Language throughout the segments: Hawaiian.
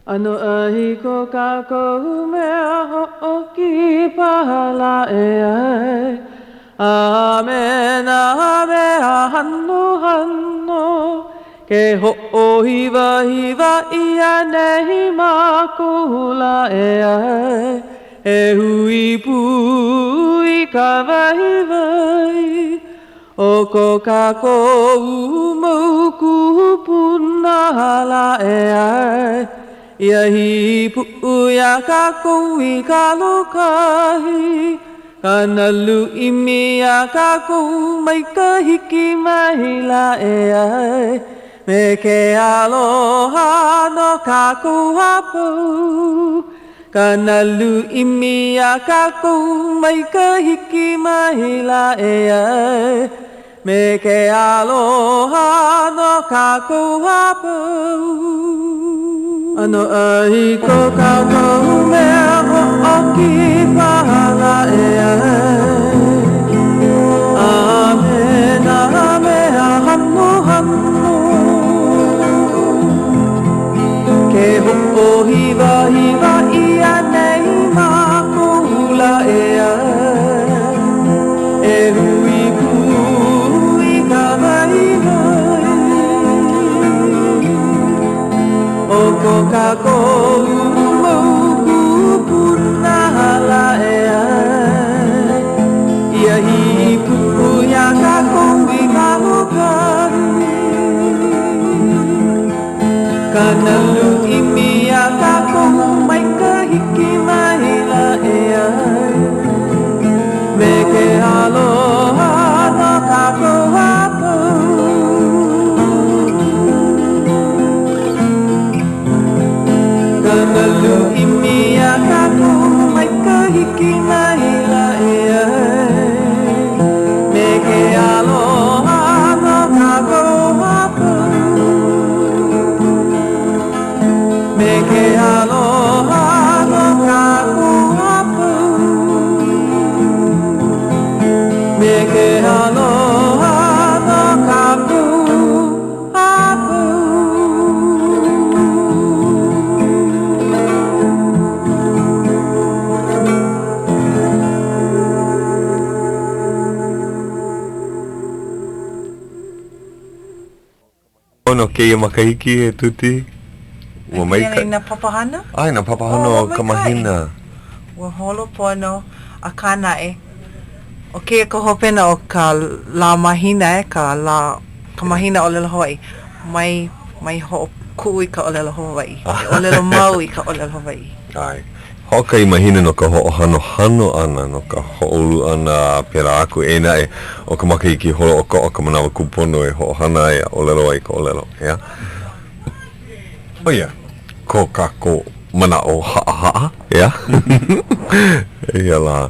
Ano ahi ko kako mea ho'oki pahala e ai. Amen, amen, hanno, hanno. Ke ho'ohiva, hiva, ia nehi makula e ai. E hui pui ka vai vai. O ko kako umauku punahala e ai. Ia hi pu'uia kako I kalokahi. Kanalu imia kako mai ka hiki mahila e ai. Me ke aloha no kako hapau. Kanalu imia kako mai ka hiki mahila e ai. Me ke aloha no kako hapau. Ano ahi ko kako mea ho'oki pahala e ai. Amen, amen, hanno, hanno. Ke ho'ohiva, hiva, ia nei makula e ai. E hui pui ka vai vai. O ko kako umauku punahala e ai. Ia hi pu'uia kako I kalokahi. Kanalu imia kako mai ka hiki mahila e ai. Me ke aloha no kako hapau. Kanalu imia kako mai ka hiki mahila e ai. Me ke aloha no kako hapau. Me ke aloha no kako hapau. Me ke aloha no kako hapau. Ono ke ia makahiki e tuti. Ua mai ka... na papahana? Ai, na papahana o ka mahina. Ua holo pono a kanae. O ke ka hopena o ka la mahina ka mahina o lelo Hawai'i. Mai ho ku I ka o lelo Hawai'i. O lelo mau I ka o lelo Hawai'i. Ai. Hoka I mahina no ka ho'ohano ana, no ka ho'olu ana pera aku e na e o ka makahiki holo o ka manawa kupono e ho'ohana e o lelo ai ka o lelo. Ea? Oh ia, ko kako mana o ha'a, ea? Ia la.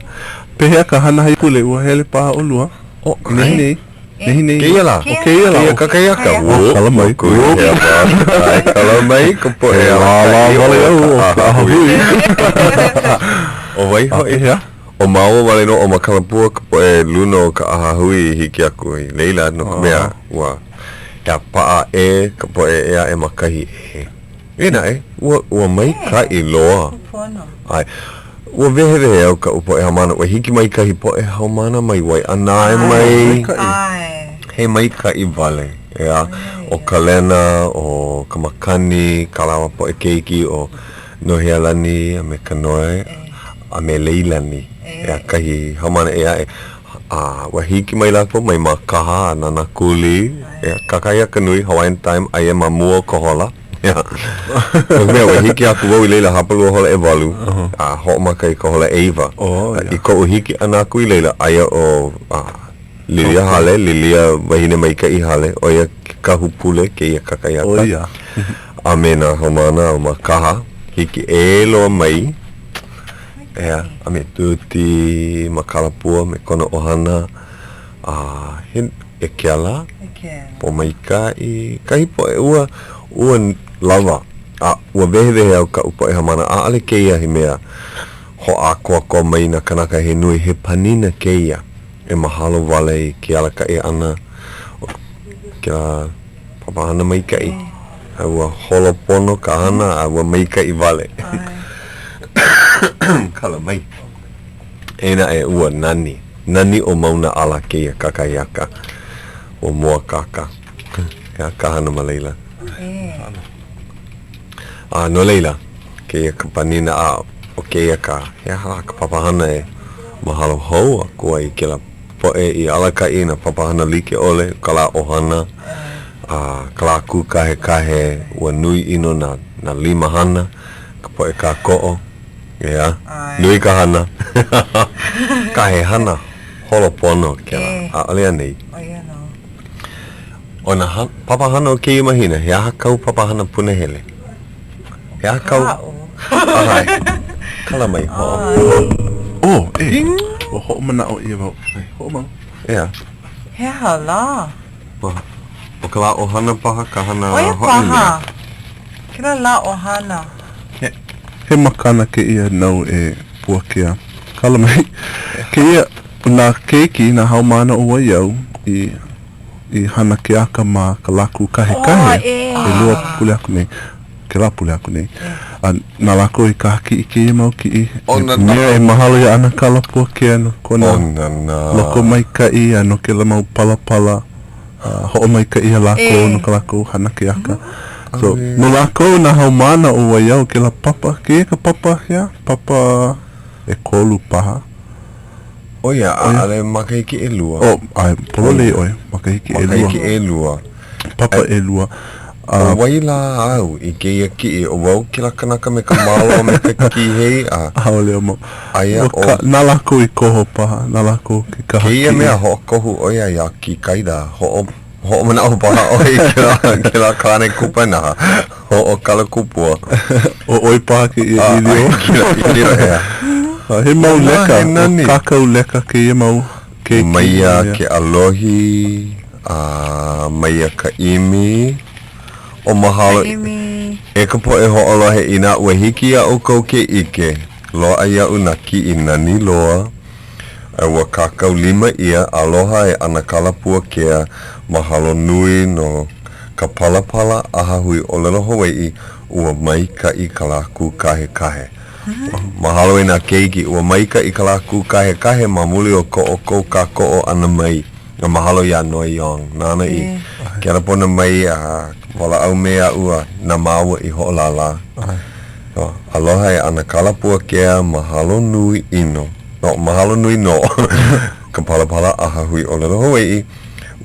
Pehea ka hana hai pule ua hele paha o lua. O, Nehi. Keia la. O keia la. Keia kakaiaka. Wo, kalamai. Ai, kalamai, ka po e la wale au o ka ahui. O wai hoi. O maua wale no o makalapua ka po e luna o ka ahahui hiki aku I leila no ka mea. Ua, ea paa e ka po e ea e makahi e. Ina e, ua mai ka I loa. Ai, ua vehe au ka upo e hamana. Ua hiki mai kahi po e haumana mai wai. Anae mai. He mai ka I vale. Ea, o ka lena, o ka makani, ka lawa po e keiki, o nohialani, a me kanoe, a me leilani. Ea, kahi haumana ea e. Ua hiki mai lako mai makaha, a nana kuli. Ea, kakaya kanui, Hawaiian time, aia mamua kohola. Ea, mea, ua hiki aku wau I leila hapalua hola e walu. Ho makai ka hola eiva. I ko uhiki ana aku I leila, aia o... Lilia Hale, Lilia wahine mai ka I Hale, o ia ka hupule ke ia kakaiaka. O ia. A mena homana o makaha, hiki e loa mai. Ea, a me tuti, makalapua, me kona ohana. E keala, po mai kai, kahi po e ua lava. Ua vehe au ka upo e hamana, ale keia hi mea. Ho a koa mai na kanaka he nui he panina keia. E mahalo wale I ke alaka e ana. Kia papahana mai kai. Ua holopono ka hana a ua maika I wale. Kala mai. Ena e ua nani. Nani o mauna ala keia kakaiaka. O moa kaka. Ea kahana ma leila. No leila. Keia ka panina a o keia ka. Ea hala ka papahana e mahalo hou a kua I kela poe I alaka I na papahana like ole. Kala ohana. Kala ku kahe ua nui ino na lima hana. Ka poe ka ko'o. Ea. Nui ka hana. Kahe hana. Holopono kela. Alea nei. O na papahana o keia mahina. Hea hakau papahana punahele. Hea hakau. Ahai. Kala mai ho'o. O ho'o mana o ia wau. Ho'o mau. Ea. He hala. O ka la ohana paha ka hana Oia ho'o paha. Kira la ohana. He makana ke ia nau e Puakea. Kala mai. Ke ia na keiki na haumana o waiau I hana ke aka ma ka laku kahe. E lua pule aku nei. Ke la pule aku nei. Na lako I kahaki I ke ia mau ki I. Mea e mahalo ia ana kala Puakea no kona. Loko mai ka I ano ke la mau pala. Ho'o mai ka ia lako no ka lako hana ke aka. So, no lako na haumana o waiau ke la papa. Ke ia ka papa hea? Papa e kolu paha. Oia, ale makahiki e lua. Polole oi, makahiki e lua. Makahiki e lua. Papa e lua. O waila au, I keia ki o wau ki la kanaka me ka malo me ka kihei a. Hauʻoli mo. Aia o. Na lako I koho paha, na lako ke kaha ki. Keia mea ho kohu oia ia ki kaida. Ho'o mana o paha oi ke la kane kupa naha. Ho'o kala kupua. O oi paha ke ia ilio. Ilio ea. He mau leka, kakau leka ke ia mau keiki. Maia ke alohi, maia ka imi, o mahalo. E ka po e ho'olohe ina ua hiki a o kou ke ike. Loa ia una ki I nani loa. Ua kakau lima ia, aloha e ana kala Puakea, mahalo nui no ka palapala aha hui o lelo Hawai'i, ua maika I ka laku kahe. Mahalo na keiki ua maika I ka laku kahe mamuli o ko'o ka ko'o ana mai. Mahalo ia noi yong. Nana I kera pona mai wala au mea ua na maua I ho'olala. Aloha e ana kala Puakea mahalo nui ino. Mahalo nui no. Ka palapala aha hui o lelo Hawai'i.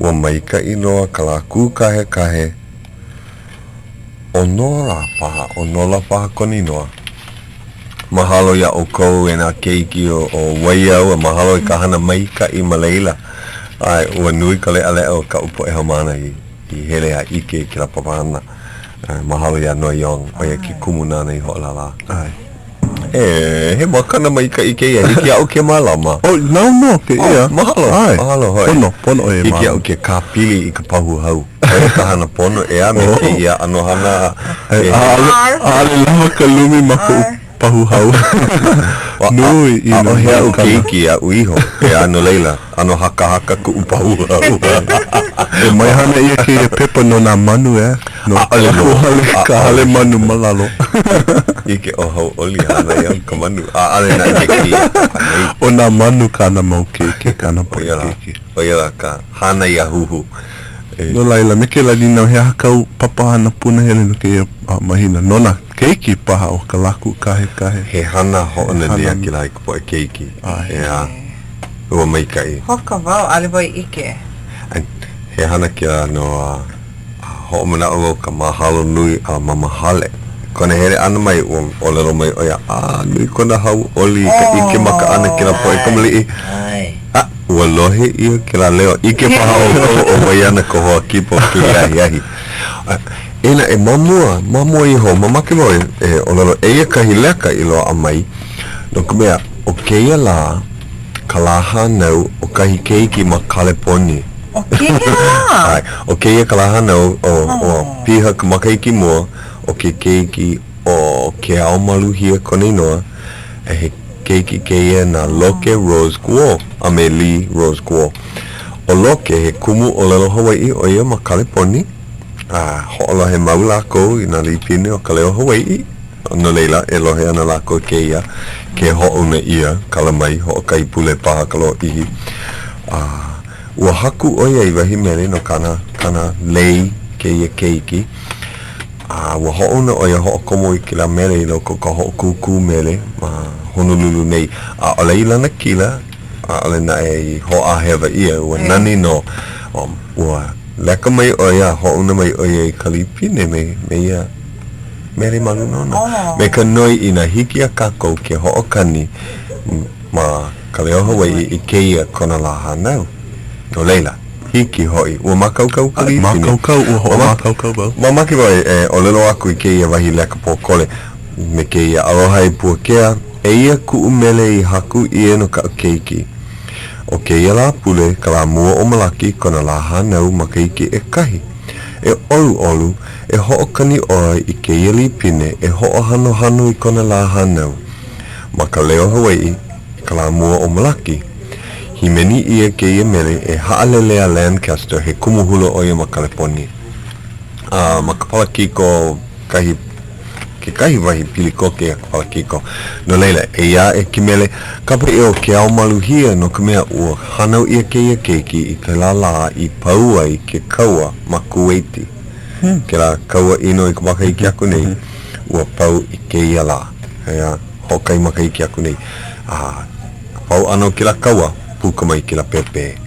Ua maika I noa ka laku kahe. O nola paha koni noa. Mahalo ia o kou e nā keiki o waiau, mahalo I ka hana maika I maleila. Ai, ua nui ka lea o ka upo e hamana I hele a ike ki la papahana. Mahalo ia no yong, o ia ki kumunana I ho'olala. Ai. He makana maika ike ia, hiki au ke malama. No, ke ia. Mahalo hoi. Pono e hiki au ke kapili I ka pahu hau. Oia ka hana pono ea me ke ia anohana. Ale lava ka lumi maka pahu hau. Nui I no hea u keiki a uiho. E ano leila. Ano haka ku upahu hau. E mai hana ia ke pepa no nā manu No ka hale manu malalo. Ike o Hauʻoli hana ia ka manu. Ale na ike ki. O nā manu kana mau keiki kana po keiki. Oia ka hana ia huhu. No laila, me ke la nina hea hakau papahana punahele no ke ia mahina. Nona keiki paha o ka laku kahe. He hana ho'ona nia ki la po e keiki. Ea, ua maikai. Hoka wau, ale wai ike. He hana ki a no ho'omana o ka mahalo nui a mamahale. Kona here ana mai o lero mai oia, nui kona Hauʻoli ka ike maka ana ki la po e kamali'i. Ua lohe ia ki la leo, ike paha o waiana ko hoa kipo ki iahi. Ena e mamua iho, mamake mo o lalo eia kahi leka I loa amai. No ka mea, o keia la, ka la hanau o kahi keiki ma Kaleponi. O keia? O keia ka la hanau o piha ka makaiki mua, o ke keiki o ke ao maluhia kone noa, e he keiki keia na loke rose guo, a me li rose guo. O loke he kumu o lelo Hawai'i o ia ma Kaleponi, ho'ola he mau lako I nā lipine o Ka Leo Hawaiʻi no leila e lohe ana lako ke ia ke ho'una ia kala mai ho'okai pule paha ka loa ihi ua haku oia I wahi mele no kana lei ke ia keiki ua ho'una oia ho'okomo I kila mele I loko ka ho'okuku mele Honolulu nei ole I lana kila ole na e ho'ahewa ia ua nani no ua leka mai oia ho'una mai oia I kalipine me ia mele malu nona me ka noi I na hiki a kako ke ho'okani ma Ka Leo Hawaiʻi I keia kona la hanau no leila hiki hoi ua makaukau kalipine makaukau ua ho'o makaukau bau mamaki wai o lelo aku I keia wahi leka pōkole me keia aloha I Puakea e ia ku'u mele I haku ia no ka keiki o keia la pule ka la mua o malaki kona la hanau ma keiki e kahi e olu e ho'okani oa I keia lipine e ho'ohano hano I kona la hanau ma Ka Leo Hawaiʻi ka la mua o malaki himeni ia keia mele e ha'alelea Lancaster he kumuhula oia ma California ma ka palakiko kahi wahi pilikoke a ka palakiko no leila e ia e kimele kapa e o ke au maluhia no ka mea ua hanau ia keia keiki I ka la I paua I ke kaua ma Kuwaiti ke la kaua ino I ka makaiki aku nei ua pau I keia la hea hokai makaiki aku nei pau ano ke la kaua puka mai ke la pepe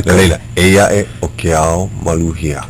no leila e ia e o ke au maluhia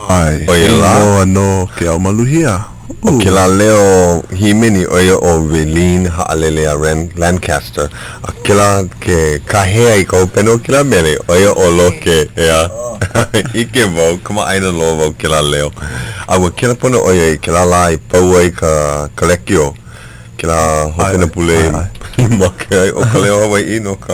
Ai, e loa no ke au maluhia. O ke la leo himini oia o Relene ha'alele a Lancaster. A ke la ke kahea I kau peno ke la mele oia o loke ea. Ike vau, kama aina lo vau ke la leo. Awa ke la pono oia I ke la la I pau ai ka lekio. Ke la hopena pule ma ke ai o Ka Leo Hawaiʻi no ka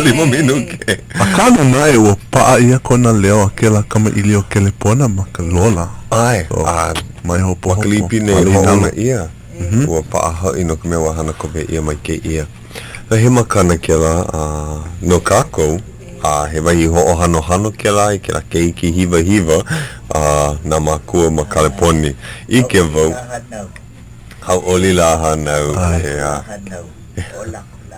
lima minuke. Akana nai ua paa ia kona leo a ke la kama ili o kelepona ma ka lola. Ai, mai hopo Wakalipi nei hoʻona ia. Ua paa haʻi no ka mea wahana kope ia mai ke ia. He makana ke la no kākou. He wahi hoʻohano ke la I ke la keiki hiva na makua ma Kaleponi. I ke vau. Hauʻoli la hanau.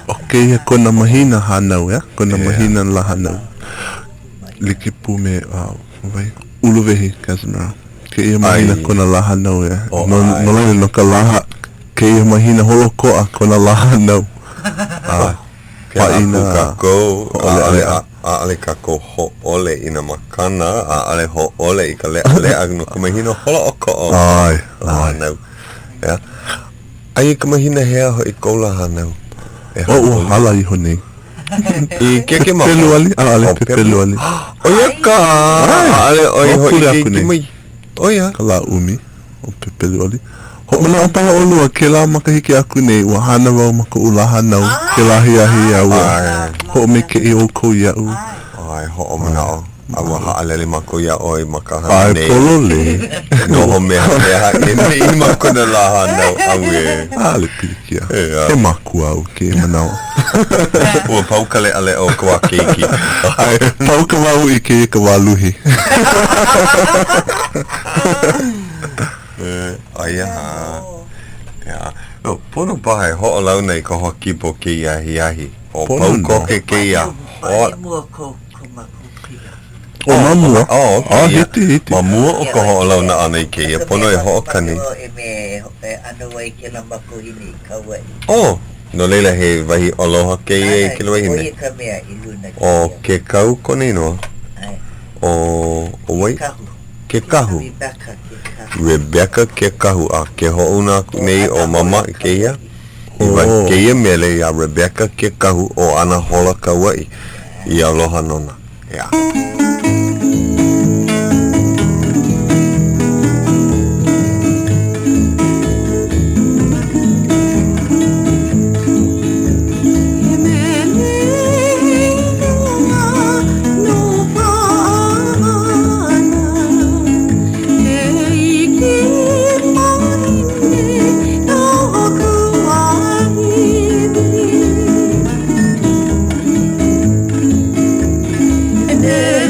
Okay, ia kona mahina hanau, ya? Kona mahina la hanau. Liki pu me uluwehi, Casimiro. Ke ia mahina kona la hanau, ya? No lene no ka laha. Ke ia mahina holokoa kona la hanau. Ke apu kako, ale kako hoʻole ina makana, ale hoʻole I ka lea no ka mahina holo o ko'o. Ai. Hanau. Ya. Ai ka mahina hea ho I koula hanau. O hala I honei. I ke ma. Peluali, ale peluali. Oia ka. Ale oi ho I ke mai. Oia. Ka la umi o peluali. Ho mana o paha olua ke la makahiki aku nei ua hana wau maka ula hanau ke la hiahia ua. Ho me ke I o kou iau. Ai ho o mana o. Awa ha'alele mako ia oi maka hana nei. Ai polole. Noho mea e nei mako na la hanau aue. Ale pilikia. He maku au ke manao. Ua paukale ale o kua keiki. Ai, pauka wau I ke ka waluhi. Aia ha. Ya. Pono pahe ho'o lau nei ka hoki po ke iahi. O pauko ke ia. O mamua. Hiti. Mamua o ka ho'o lau na ana I ke ia. Pono e ho'o kani. No leila he wahi aloha ke ia ke wahi ne. O ke kau kone noa. O wai. Ke kahu. Rebecca ke kahu a ke ho'una nei o mama ke ia. Iwa ke ia mele a Rebecca ke kahu o ana hola ka wai. I aloha nona. Ya. And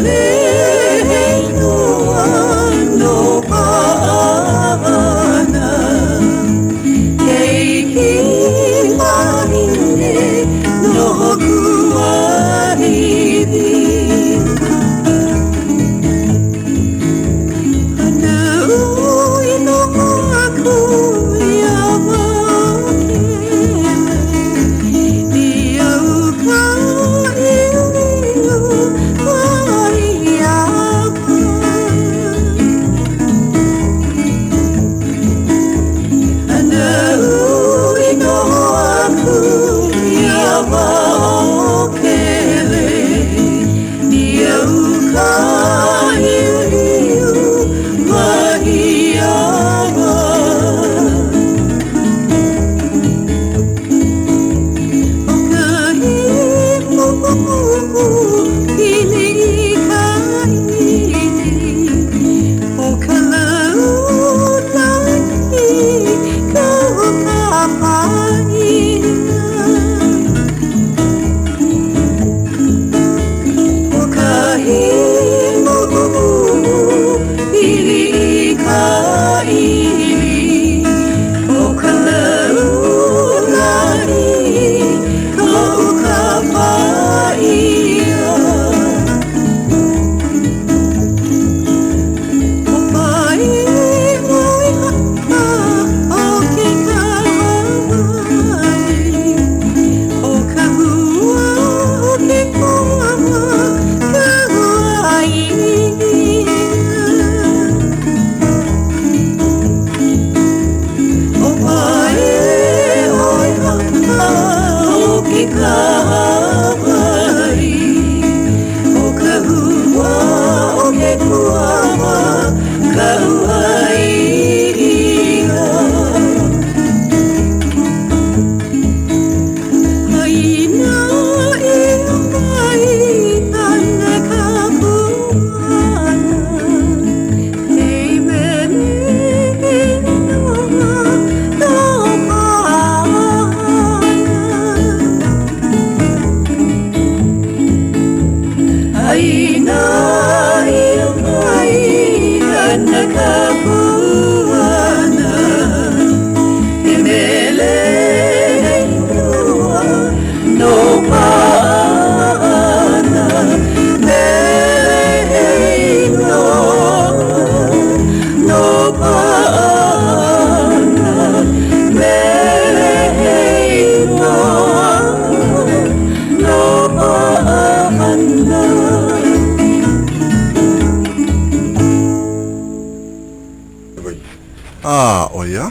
Oia.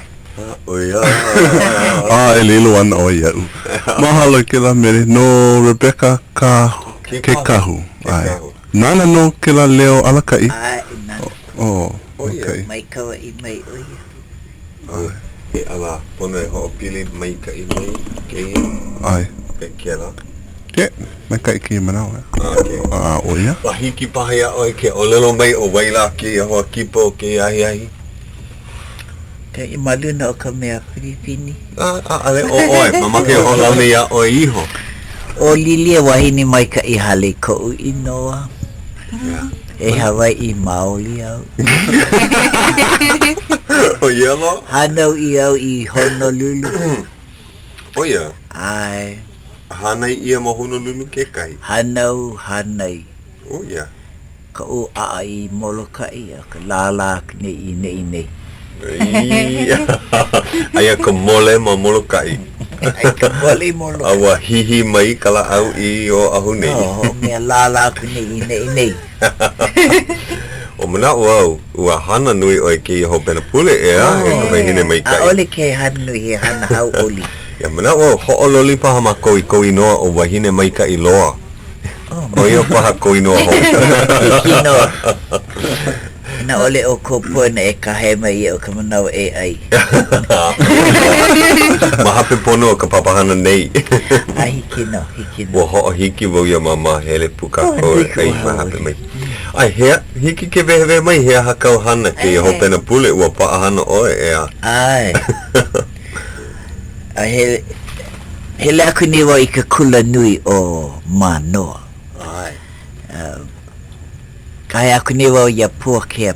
Oia. E lilo ana oia. Mahalo ke la mere no Rebecca ke kahu. Ai. Nana no ke la leo alakai. Ai, nana. Oh, okay. Mai kawa I mai oia. E ala, pone ho pili mai ka I mai ke Ai. ke ala. Ke, mai kai ki manao. Okay. Oia. Wahiki pahia oi ke olelo mai o waila ke ho kipo ke ahi. Ka I maluna o ka mea Pilipini. Ale oi, mama ke ho launi ya o iho. O lilia wahini mai ka I Hale ko inoa. E Hawai'i maoli au. O yelo? Hanau I au I Honolulu. Oia. Ai. Hanai ia mo Honolulu ke kai. Hanai. Oia. Ka o a I Molokai a ka lala nei. Aia ka mole ma Molokai. Ai ka mole molo. Awa hihi mai kala au I o ahu nei. Oh, mea lala nei. O mana ua hana nui oi ki ho pena pule ea e ka mai hine mai kai. A ole ke hanu he hana Hauʻoli. Ia mana ho ololi paha ma koi noa o wahine mai kai loa. O ia paha koi noa ho. Kino. Na ole o ko pona e ka he mai o ka manao e ai. Mahape pono ka papahana nei. Ai hikino. Wa ho hiki wo ia mama hele puka ko ai mahape mai. Ai hiki ke vehe mai hea hakau hana ke ho pena pule ua paahana oe ea. Ai. Ai he laku ni wa I ka kula nui o manoa. Ai. Kai aku ni wau ia Puakea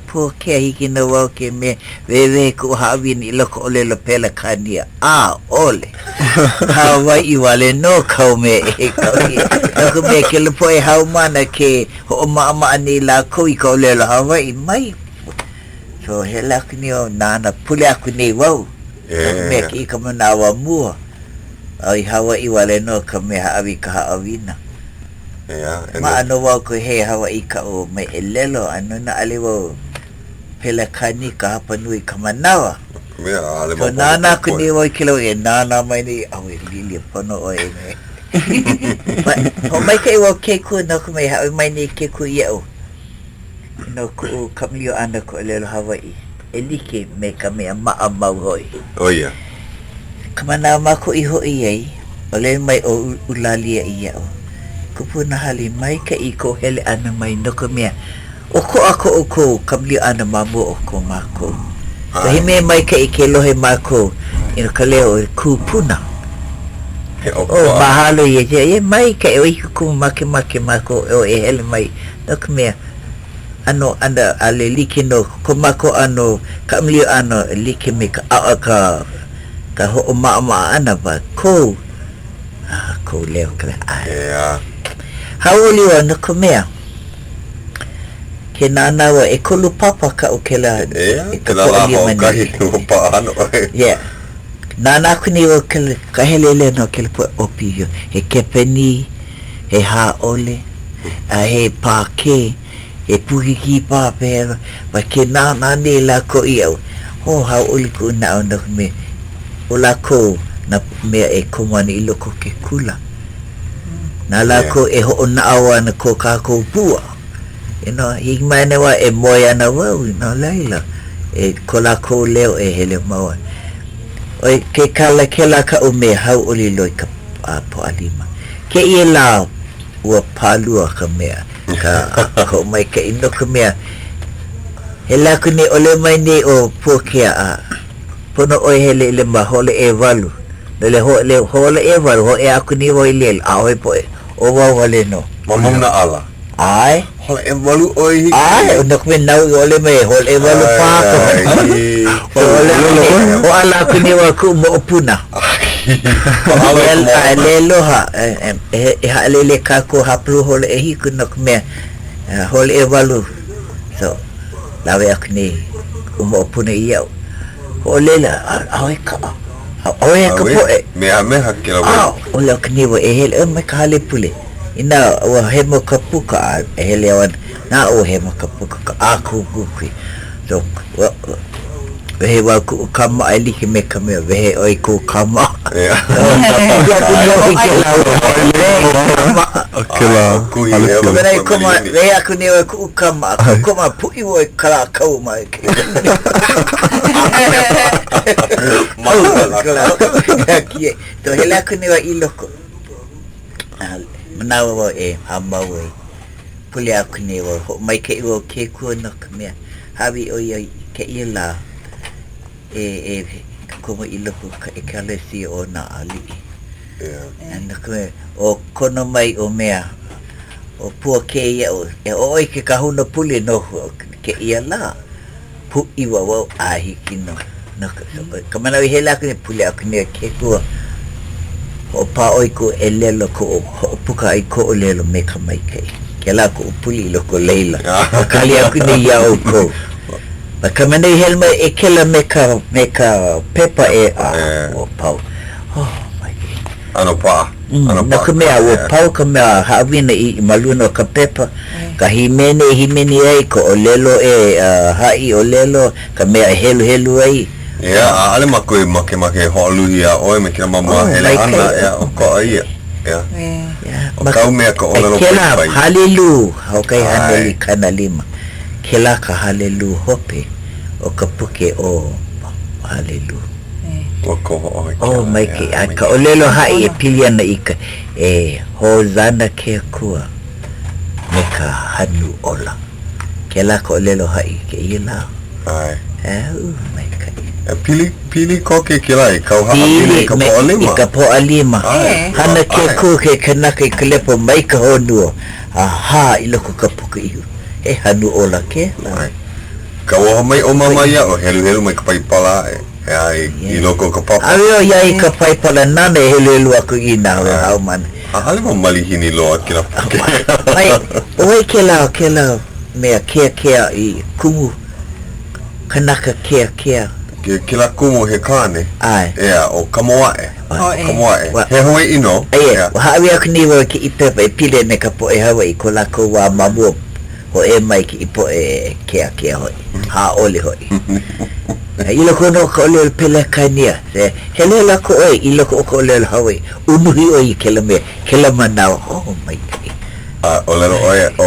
hiki na wau ke me wewe ku hawin I loko ole lo pela kania ole Hawai'i wale no kau me e kau aku me ke lupo e hau mana ke ho ma ni la ko I ka ole lo Hawai'i mai so he laku ni o nana pule aku ni wau me ke I ka manawa mua ai Hawai'i wale no ka me hawi ka hawina ma ano wau ko he Hawai'i ka o mai elelo ano na aliwo pela kani ka hapanui ka manawa so nana ko ni wau kilo e nana mai ni awe lili pono o e me o mai ka iwo ke ku no ko mai mai ni ke ku iau no ko kamlio ana ko elelo Hawai'i elike me ka me ma mau hoi Oia. ka manawa ko iho ai ole mai o ulalia iau kupuna hali mai ka I ko hele ana mai no ko mea o ko kamli ana mamu o ko mako Kahi me mai ka I ke lohe mako ino ka leo kupuna mahalo ye mai ka e ku make mako o e hele mai no ko mea ano anda ale like no ko mako ano kamli ano like me ka ho ma ana ba ko leo ka Hauʻoli wa nuku mea ke nanawa e kolu papa ka o ke la ke la la ho kahi o paano nana kuni o ke kahelele no ke po opio he kepeni he haole a he pake e puhiki pa pera wa ke nana ne la ko iau ho Hauʻoli ku na o nuku me o la ko na mea e komani I loko ke kula na la ko e ho na awana ko ka ko pua I mana wa e moya na wa laila e ko la ko leo e hele mawa oi ke kala ka o me Hauʻoli loi ka po alima ke I la ua palua ka mea ko mai ka ino ka mea he la ko ni ole mai ni o Puakea pono oi hele le ma hole e walu le hole e walu ho e aku ni oi le aoi po o wale no mamam na ala ai hole e walu oi ai no me nau ole me hole e walu pa o ala kuni wa ku mo puna le loha e halele ka ko haplu hole e hi ku no me hole e walu so lawe akni puna ia o lela ai ka ai ka po me hakila wa o le kniwa e hele mai ka hale pule ina o he mo ka puka e hele wan na o he mo ka puka ka aku kuki so he wa ku kama ali ki me kame ve oi ku kama Akela Kamera kuma ve aku ne ku kama kuma pu i wo kala kau mai to hele aku ne wa iloko manawa e hamawe pule aku ne wa mai ke wo ke ku no kame habi o ke ila como iloko e kalesi o na ali and o kono mai o mea o Puakea o ke kahuna puli no ke ia la pu iwa wa ahi kino no kamana we hela ke puli akne ke ko o pa oi ko elelo ko puka ai ko lelo me kamai ke la ko puli lo ko leila kali akne ia o ko kamana helma e kela meka pepa o pau ano pa na kumea o pau kamea haawina i maluna ka pepa ka himene ai ko olelo hai olelo kamea helu ai ale makoi make Honolulu ia oi me kina mama hele ana ya o ko ia o kau mea ko olelo kela halelu o kai haneli kanalima kela ka halelu hope o ka puke o halelu oh mai ke ka olelo hai e piliana ika hozana ke kua me ka hanu ola kela ka olelo hai ke ila ai mai ka pili ko ke kila ka ha pili ka po alima ka po alima hana ke ku ke kana ke klepo mai ka honu ha iloko ka puke iu hanu ola ke ka wa mai o mama ia o helu mai ka pai pala ai iloko ka papa avio ia ka pai pala nana helu aku ina au man ale mo mali hini lo akina mai oi kela me ke I kumu kanaka ke kila kumu he kane ai o kamoa he hoi ino ha avio kni wo ki ipepe pile me ka po Hawai'i ko la ko wa mabu o mai ki ipo ke hoi Hauʻoli hoi iloko no ko le pele kania hele la ko iloko ko le Hawai'i unuhi oi kelama na oh my o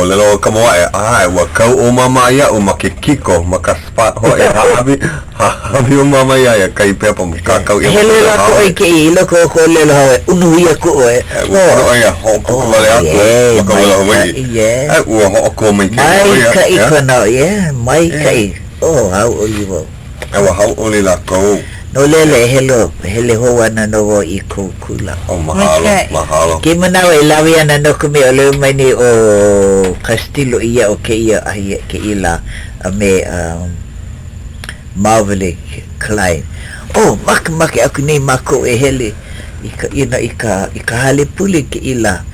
lelo kamoa wa kau o mama ia o makikiko makaspa ho habi o mama ia kai pepa ka kau hele la ko ke iloko ko le Hawai'i unuhi ko ho ko le ako ko le Hawai'i ho ko mai kai kono mai kai Hauʻoli wo Hauʻoli la ko no lele hele ho wana no wo I kula mahalo ke manawa lawi ana no kume ole mai ni o Castillo ia o ke ia ai ke ila me Marvelous Klein mak aku ni mako hele ika hale puli ke ila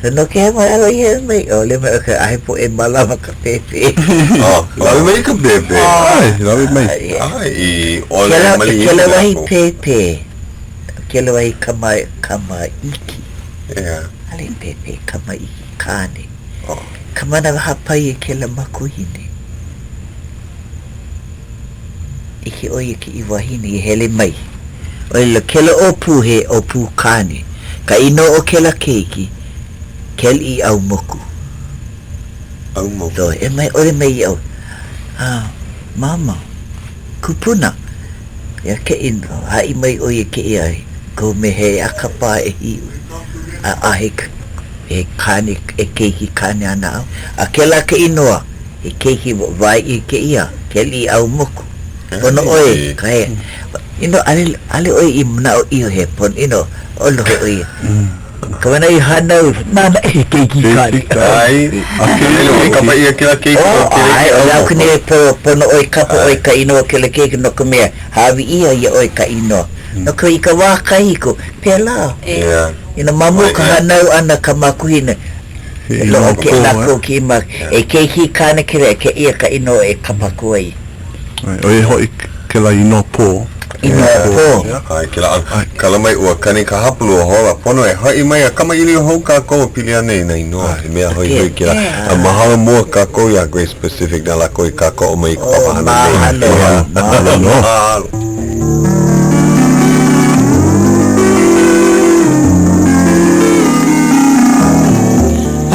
no ke mai ole mai ka ai po malama ka pepe lawi mai ka pepe lawi mai ole mali kela wahi pepe kela wahi kama iki ale pepe kama iki kane kama na hapai kela makuhine iki oye ki iwahini hele mai ole kela opu kane ka ino o kela keiki kel au moku so mai ore mai au mama kupuna ya ke ino hai mai oye ke ai ko me he akapa kane keiki kane ana akela ke inoa keiki vai ke ia kel au moku pono oye kai ino ale oye imna o io he pon ino olo oye Kawana I hanau nana keiki kani ai akele ka mai akela keiki ai ola kune pono oi kapo oi ka ino kele keiki no kumea hawi ia oi ka ino no ko I ka wa kaiko pela ina mamu ka hanau ana ka makuhine lo ke la ko ki ma keiki kani kire ke ia ka ino kapakoi Oe hoi ke la ino po. Ai kila kala mai ua kani ka hapulu o hola pono e hoi mai a kama ili o hou ka koa pili ane na ino e mea hoi kila a mahala mua ka koa ia koe specific na la koe ka koa mai ka papahana nei mahalo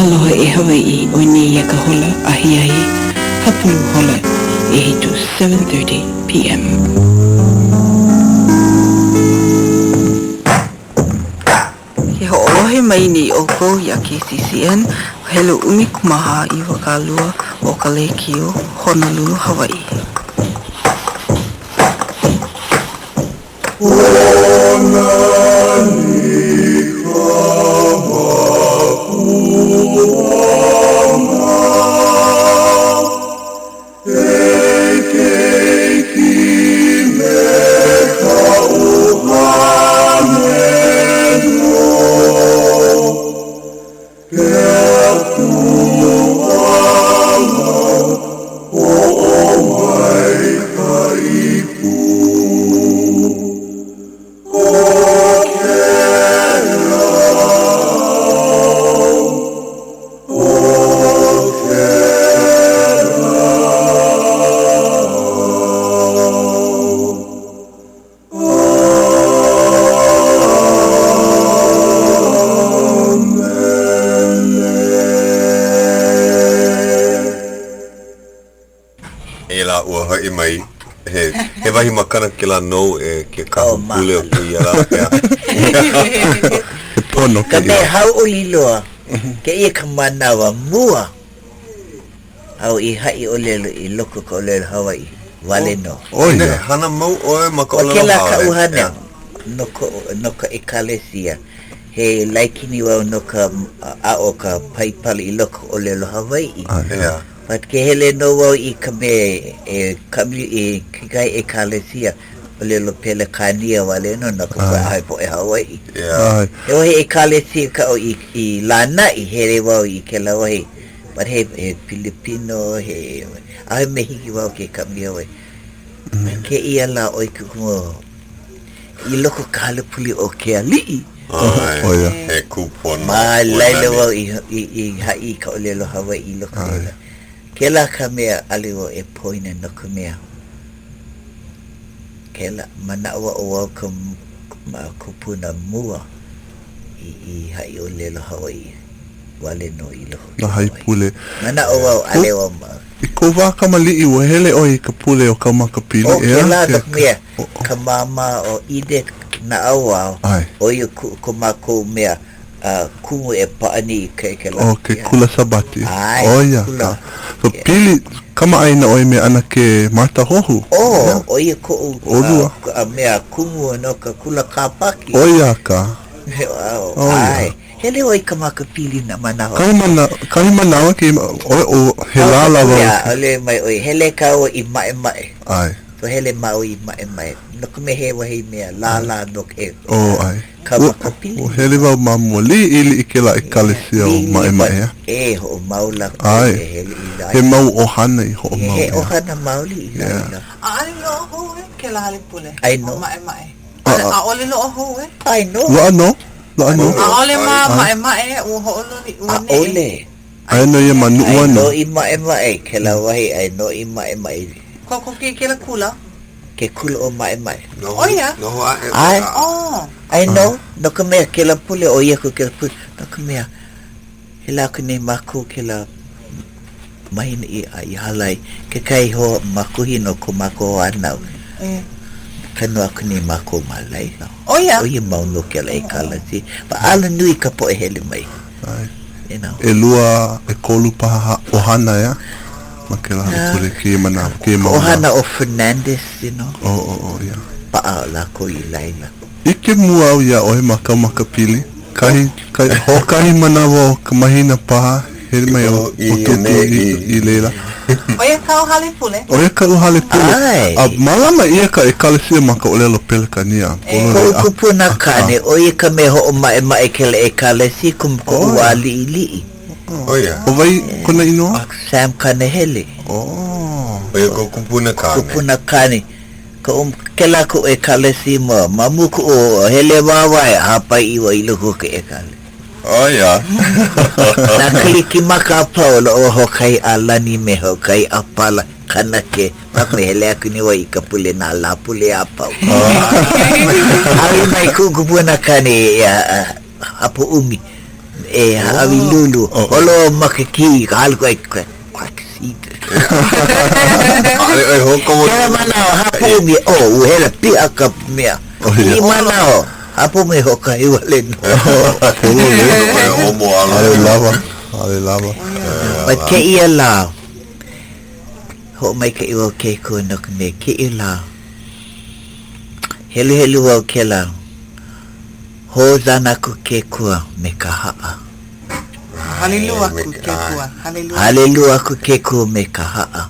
Aloha e Hawai'i o nei ia ka hola ahiahi hapulu hola e hitu 7:30 p.m. He ho'olohe mai ni o ko ia KCCN hele umikumaha I wakalua o ka lekio Honolulu, Hawai'i. he wahi makana ke la nou e ke kahu pule o ke ia la He pono Ka me hauʻoli loa ke ia ka manawa mua au I hai o lelo I loko ka o lelo Hawai'i wale no Oia hana mau oe maka o o ke lalo la ka haole uhana no ka ekalesia he laikini wau no ka a o ka paipali I loko o lelo Hawai'i But ke hele no wau I ka me e kami e kikai e kalesia o lelo pele kania wale no na ka hai po e Hawai'i. E wahi e kalesia ka o I lana I here wau I ke la wahi. But he Filipino he ahe me hiki wau ke kami wai. Ke ia la o I kumo I loko ka halepuli o ke ali'i. Oia he kupona Ma laila wau I hai ka o lelo Hawai'i loko lelo. Ke la ka mea aliwo e poina no ka mea. Ke la manawa o wau ka kupuna mua I hai o lelo Hawai'i. Wale no I loho. Na hai pule. Mana o wau alewa ma. I ko wā kamali'i ua hele o I ka pule o ka makapili. O ke la no mea. Ka mama o ide na awao. O I ko mako mea. Kumu e paani ke la. Okay, kula sabati. Oia. So pili kama aina oi me ana ke mata hohu. Oia ko mea kumu no ka kula kapaki. Oia ka. Ai. Hele oi ka maka pili na manawa. Kai manawa ke o helala wa. Ya, ole mai oi hele ka o I mae. Ai. So hele ma o I mae. No ka me he wahi mea la no ke. Ai. Kapapili. O hele wau mamuli ili ike la ikalesia o mae. Ho maula. Ai. He mau ohana I ho mau. He ohana mauli I la. Ai lo ho ke la hale pule. Ai no. Mae. A ole lo ho Ai no. Lo ano. A ole mae o ho lo ni. Ole. Ai no ye manu ano. Ai no I mae ke la wahi ai no I mae. Ko ke la kula. Ke kula o mae. Oia. No ai. Ai no ka mea ke la pule o ia ko ke la pule. No ka mea. He la kune mako ke la mahina I halai. Ke kai ho makuhi no ko mako anau. Kanua kune mako malai. Oia. Oia mau no ke la kala si. Pa ala nui ka po e hele mai. You know. E lua e kolu paha ohana ya. Makela pule ke mana ke mau. Ohana o Fernandez, you know. Ya. Pa la ko I laila. Ike mua au ia oe maka pili. Kai manawa o ka mahina paha. He mai o tutu I leila. Oia ka o hale pule. Oia ka o hale pule. A malama ia ka e kalesia maka o lelo pele kania. Ko kupuna kane. Oia ka me ho o mae ke le e kalesi kum ko wali ili. Oh ya. O vai kona inoa? Sam Kanahele. Oh. O ia ko kupuna kane. Kupuna kane. Kela ko e kalesi ma. Mamu ko o hele wawai. Hapai iwa iluku ke e kale. Oh ya. Na kliki maka paula o hokai alani me hokai apala. Kanake. Maka hele aku ni wa ikapule na lapule apau. Awi mai kupuna kane hapo umi. Awi lulu. Olo makiki. Halko ai kwaksita. Ai ho como Kaya manao hapo umi. Uhela pia kap mea. Ni manao. Hapo me hokai wale no. Ale lava. But ke ia lao. Ho mai ke iwa ke ko nok me ke ia lao. Helu wau ke lao. Ho zana ku ke kua me ka haa. Halilua ku ke kua. Halelua ku ke kua me ka haa.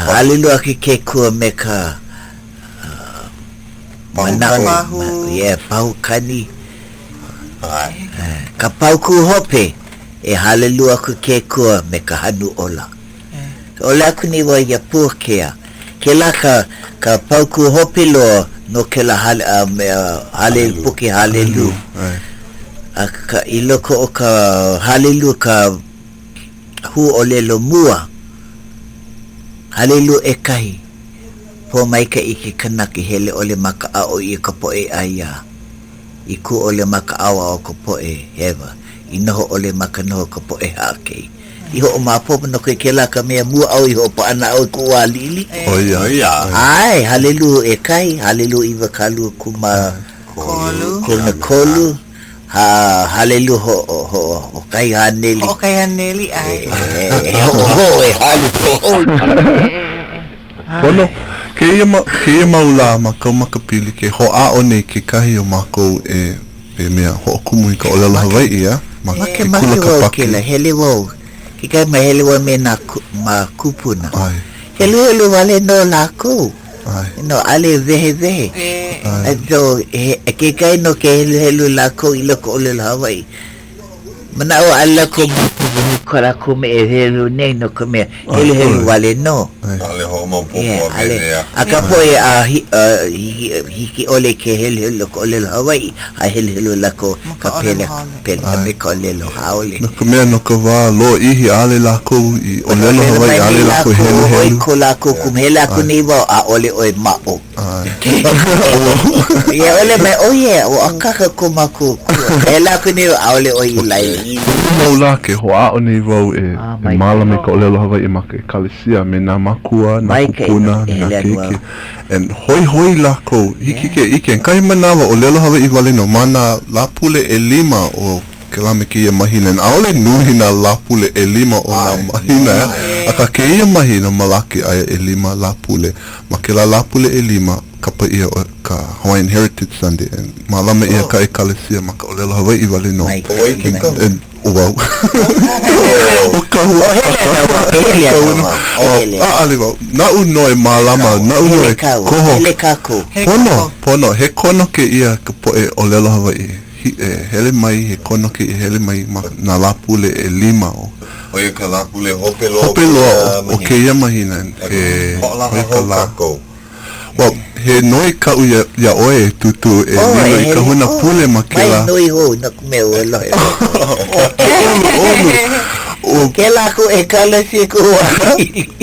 Halelua ku ke kua me ka Pahu. Pahu kani. Ka pau ku hope. Halelua ku ke kua me ka hanu ola. Ola ku ni wa ia Puakea. Ke la ka pau ku hope lo no ke la hale puke halelu. Ka iloko o ka halelu ka hu ole lo mua. Halelu e kahi. Po mai ka iki kanaki hele ole maka ao i ka poe aia. Iku ole maka awa o ka poe hewa. Inoho ole maka noho ka poe hake. Iho o mapopa no ke la ka mea mua au iho pa ana au ku walili. Oia. Ai, halelu e kai, halelu iwa kalu kuma kolu. Halelu ho kai haneli. Ho kai haneli ai. Halu. Pono, ke ia maula makau makapili ke ho a one ke kahi o makou e mea ho kumu i ka olelo Hawai'i ya. Make wau ke la hele wau. Ke kai ma hele wau me na ma kupuna. Ai. Helu wale no lako. Ai. No ale vehe. So ke kai no ke helu lako i loko olelo Hawai'i. Mana o ala ko kora ko me helu nei no ko me helu wale no. Ale ho mo popo Ale akapo hiki ole ke helu ko olelo Hawai'i a helu lako kapela me ko olelo haole. No ka mea no ka wā lo ihi ale lako i olelo Hawai'i ale lako helu. Oi ko lako kumhela ko ni wa a ole oi mao. Ya ole mai oye o akaka ko mako. Hela ko ni a ole oi lai. Maula ke ho a one wau mala me ka olelo Hawai'i ma ke kalesia me na makua, na kupuna, na keke. And hoi lako, hiki ke ike, kai manawa olelo Hawai'i wale no mana lapule 5 o ke lame ke ia mahina. And aole nuhi na lapule 5 o na mahina. Aka ke ia mahina malaki aia 5 lapule. Ma ke la lapule 5 kapa ia o ka Hawaiian Heritage Sunday. And malama ia ka e kalesia ma ka olelo Hawai'i wale no. And wow. O ka hua aliwa na uno e malama na uno e koho pono he kono ke ia ka poe olelo Hawai'i hele mai he kono ke hele mai na lapule 5 o Oia ka lapule hope lo o ke ia mahina e ka lako well he noi ka uia ya oe tutu nilo i ka huna pule makela mai noi ho na me o lo ke la ko e kala si ko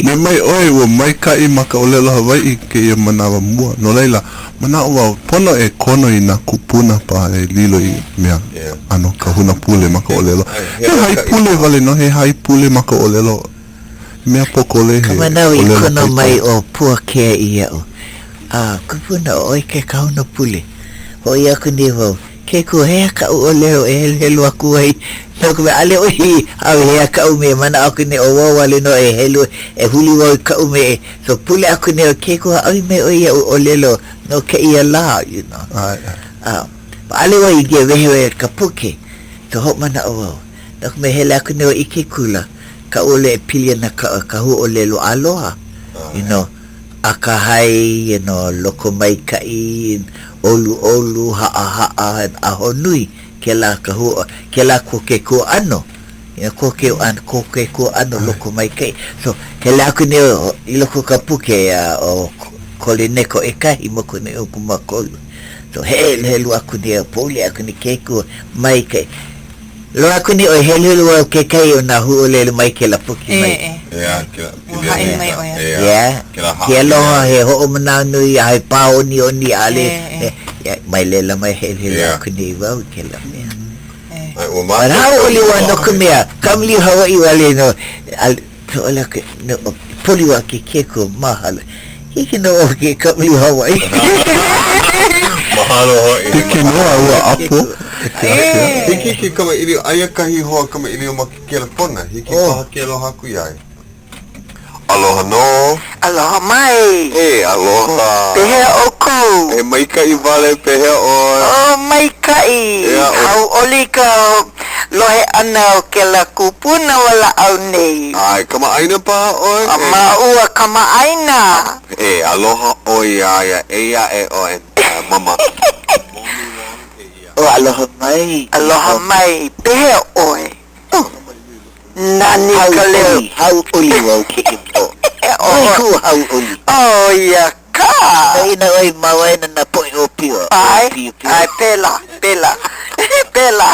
me mai oe o mai ka i maka olelo Hawai'i ke ia manawa mua no leila mana o pono e kono i na kupuna pa e lilo i mea ano ka huna pule maka olelo he hai pule vale no he hai pule maka olelo mea pokole he kamana i kono mai o Puakea ia o kupuna o ke kauna pule ho ia ku ni ho ke ko he ka o leo helu aku ai no ko ale o hi au he ka o me mana aku ni o wale no helu huli o ka o me so pule aku ni ke ko ai me o ia o lelo no ke ia la you know ale o i ge vehe ka puke to ho mana o no me hele aku ni o ike kula ka ole pilia na ka hu o lelo aloha you know akahai you know loko mai kai olu ha a honui ke la ko ke ano Ia ko ke an ko ke ko ano loko mai kai. So ke la ku ne I loko ka puke o kolineko e kai mo ku ne o kuma ko. So he lu aku dia poli aku ni ke ko mai kai. Lo aku ni o he lu ke kai o na hu le mai ke la puke mai. Ya, Hain mai o ya. Ya. Ke lo he ho mana no ai pa oni ale. Ya mai le la mai he aku ni wa ke la. Hauʻoli no kumea kamli Hawai'i wale no al tola ke no poli wa ke ko mahalo hiki no ke kamli Hawai'i mahalo hoi Hiki no aua apo hiki kama ili ayakahi hoa kama ili o makikele hiki paha ke aloha ku iai aloha no Aloha mai. Aloha Pehe oko. maika I vale pehe oi Maikai. Hauʻoli ka lohe ana o ke la kupuna wala au nei. ai kama aina paha oi Maua kama aina. aloha oi ya oi mama aloha mai Aloha mai. Pehe oi. Nani ka leo. Hauʻoli wa ke ito Hauʻoli Oh ya ka. ina oi mawaina na pio Ai pela.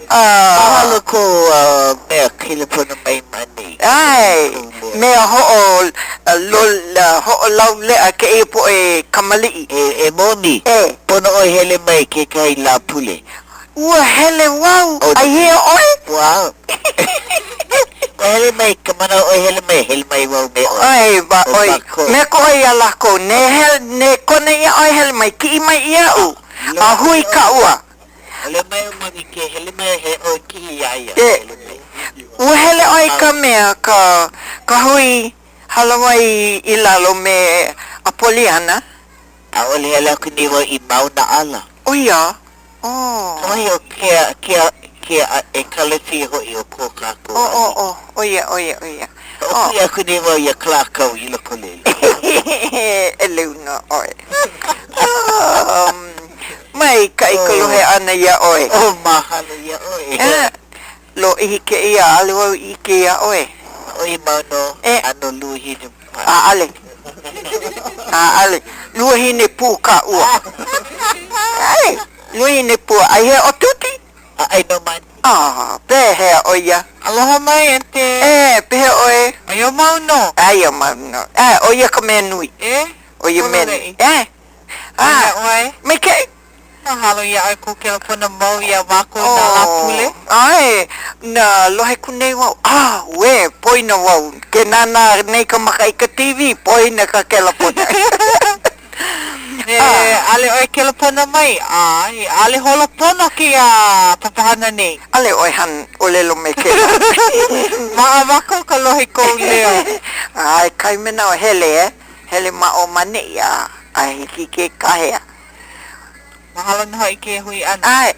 mahalo ko mea kile pono mai mani Ai mea ho'o lau lea ke e po e kamali'i. e moni pono oi hele mai ke kai la pule Ua hele wau. Ai hea oi. wow hele mai kamana oi hele mai wau me Ai ba oi. Me ko ai ala ko ne kone ia oi hele mai ki mai ia u. A hui ka ua. hele mai mani ke hele mai he o ki ia Ua hele oi ka mea ka hui halawai I lalo me Apoliana. a ole hele ku ni I mauna ala O ia. Oh. oi o ke e kalesi ho I o ko ka ko O ia. o ia ku ni wa ia klaka I lo ko le Eluna oi. Mai ka ikalohe ana ia oi. mahalo ia oi Lo ke ia alewa ke ia oi. oi mano ano luhi ni Ale. Luhi ni pu ka ua. Ai. Luhi ni pu ai he o tuti. ai no man Pehe oia. aloha mai ente Pehe oi. ayo mau no Ai mano. Oia ka menui. Oia menui. oi Me ke. mahalo ia ai ko ke pona mau ia wako na la pule Ai, na lohe kunei wau. We, poina wau. Ke nana nei ka makai ka TV, poina ka kela pona. ale oi ke pona mai ai ale hola pona ki a papahana nei Ale oi han olelo me kela. ma wako ka lohi ko leo Ai, kai mena o hele, Hele ma o mane ia. Ai, hiki ke kahea. mahalo na hoi ke hui ana Ai,